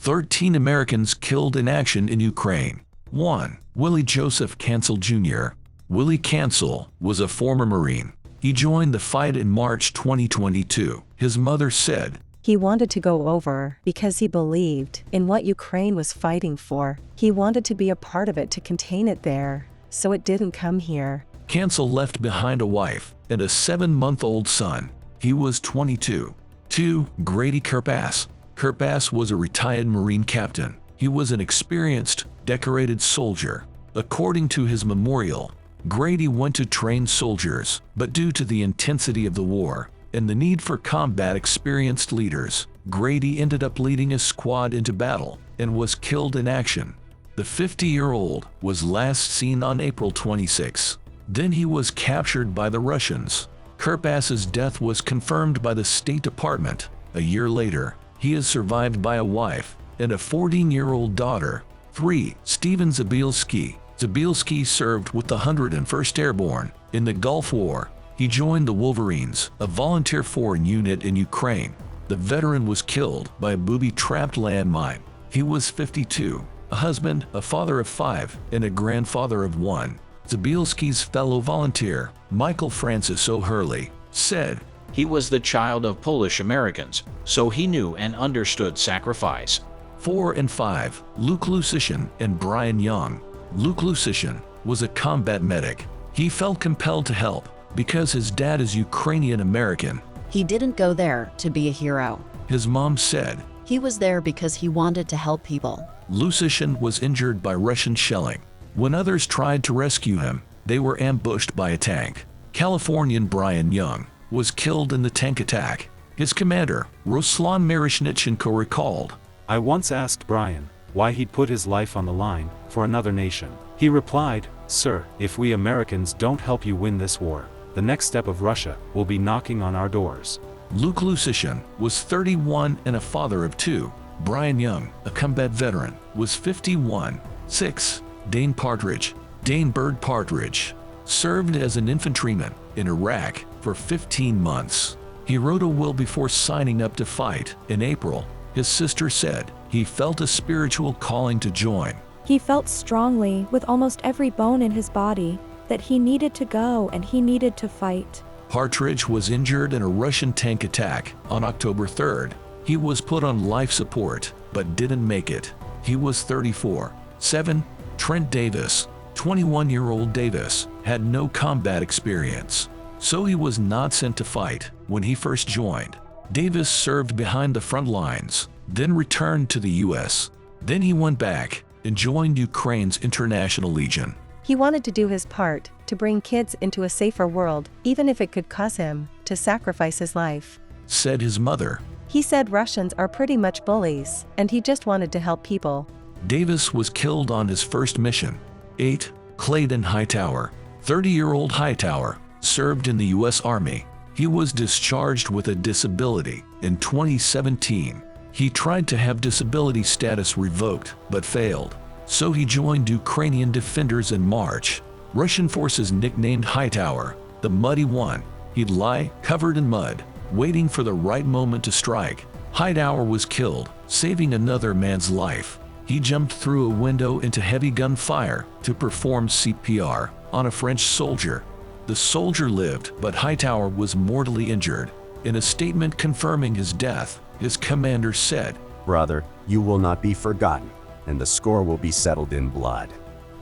13 Americans killed in action in Ukraine. 1. Willie Joseph Cancel Jr. Willie Cancel was a former Marine. He joined the fight in March 2022. His mother said, "He wanted to go over because he believed in what Ukraine was fighting for. He wanted to be a part of it to contain it there, so it didn't come here." Cancel left behind a wife and a 7-month-old son. He was 22. 2. Grady Kerberg. Kerberg was a retired Marine captain. He was an experienced, decorated soldier. According to his memorial, Grady went to train soldiers, but due to the intensity of the war and the need for combat experienced leaders, Grady ended up leading a squad into battle and was killed in action. The 50-year-old was last seen on April 26. Then he was captured by the Russians. Kerberg's death was confirmed by the State Department. A year later, he is survived by a wife and a 14-year-old daughter. 3. Stephen Zabielski. Zabielski served with the 101st Airborne in the Gulf War. He joined the Wolverines, a volunteer foreign unit in Ukraine. The veteran was killed by a booby-trapped landmine. He was 52, a husband, a father of 5, and a grandfather of 1. Zabielski's fellow volunteer, Michael Francis O'Hurley, said, "He was the child of Polish Americans, so he knew and understood sacrifice." 4 and 5. Luke Lusician and Brian Young. Luke Lusician was a combat medic. He felt compelled to help because his dad is Ukrainian American. "He didn't go there to be a hero. His mom said, He was there because he wanted to help people." Lusician was injured by Russian shelling. When others tried to rescue him, they were ambushed by a tank. Californian Brian Young was killed in the tank attack. His commander, Ruslan Miroshnichenko, recalled, "I once asked Brian why he'd put his life on the line for another nation. He replied, 'Sir, if we Americans don't help you win this war, the next step of Russia will be knocking on our doors.'" Luke Lusician was 31 and a father of 2. Brian Young, a combat veteran, was 51. 6. Dane Partridge. Dane Partridge served as an infantryman in Iraq for 15 months. He wrote a will before signing up to fight. In April, his sister said he felt a spiritual calling to join. He felt strongly, with almost every bone in his body, that he needed to go and he needed to fight. Partridge was injured in a Russian tank attack on October 3rd. He was put on life support, but didn't make it. He was 34. 7. Trent Davis. 21-year-old Davis had no combat experience, so he was not sent to fight when he first joined. Davis served behind the front lines, then returned to the U.S. Then he went back and joined Ukraine's International Legion. He wanted to do his part to bring kids into a safer world, even if it could cause him to sacrifice his life, said his mother. He said Russians are pretty much bullies, and he just wanted to help people. Davis was killed on his first mission. 8. Clayton Hightower. 30-year-old Hightower served in the U.S. Army. He was discharged with a disability in 2017. He tried to have disability status revoked, but failed. So he joined Ukrainian defenders in March. Russian forces nicknamed Hightower the Muddy One. He'd lie covered in mud, waiting for the right moment to strike. Hightower was killed, saving another man's life. He jumped through a window into heavy gunfire to perform CPR on a French soldier. The soldier lived, but Hightower was mortally injured. In a statement confirming his death, his commander said, "Brother, you will not be forgotten, and the score will be settled in blood."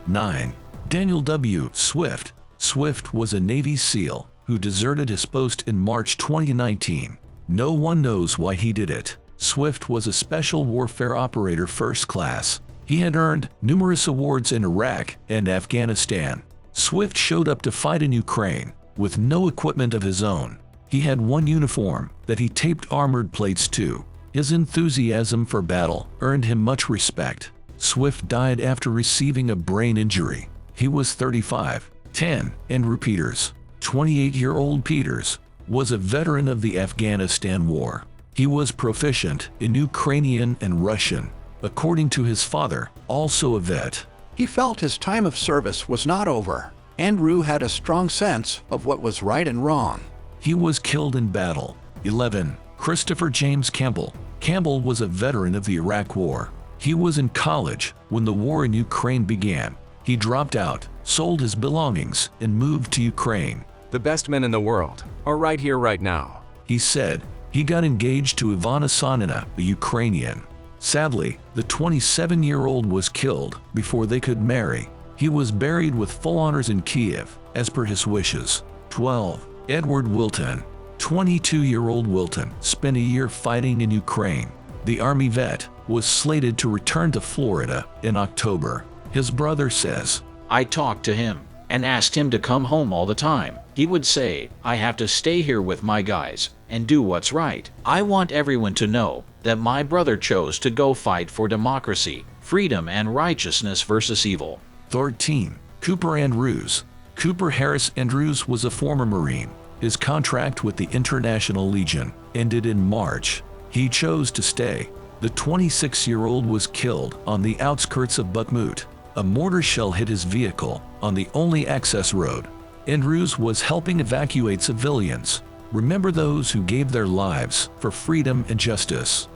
9. Daniel W. Swift. Swift was a Navy SEAL who deserted his post in March 2019. No one knows why he did it. Swift was a special warfare operator first class. He had earned numerous awards in Iraq and Afghanistan. Swift showed up to fight in Ukraine with no equipment of his own. He had one uniform that he taped armored plates to. His enthusiasm for battle earned him much respect. Swift died after receiving a brain injury. He was 35. 10. Andrew Peters. 28-year-old Peters was a veteran of the Afghanistan War. He was proficient in Ukrainian and Russian. According to his father, also a vet, he felt his time of service was not over. Andrew had a strong sense of what was right and wrong. he was killed in battle. 11. Christopher James Campbell. Campbell was a veteran of the Iraq War. He was in college when the war in Ukraine began. He dropped out, sold his belongings, and moved to Ukraine. The best men in the world are right here, right now. He said he got engaged to Ivana Sonina, a Ukrainian. Sadly, the 27-year-old was killed before they could marry. He was buried with full honors in Kiev, as per his wishes. 12. Edward Wilton. 22-year-old Wilton spent a year fighting in Ukraine. The Army vet was slated to return to Florida in October. His brother says, I talked to him and asked him to come home all the time. He would say, I have to stay here with my guys and do what's right. I want everyone to know that my brother chose to go fight for democracy, freedom, and righteousness versus evil. 13. Cooper Andrews. Cooper Harris Andrews was a former Marine. His contract with the International Legion ended in March. He chose to stay. The 26-year-old was killed on the outskirts of Bakhmut. A mortar shell hit his vehicle on the only access road. Andrews was helping evacuate civilians. Remember those who gave their lives for freedom and justice.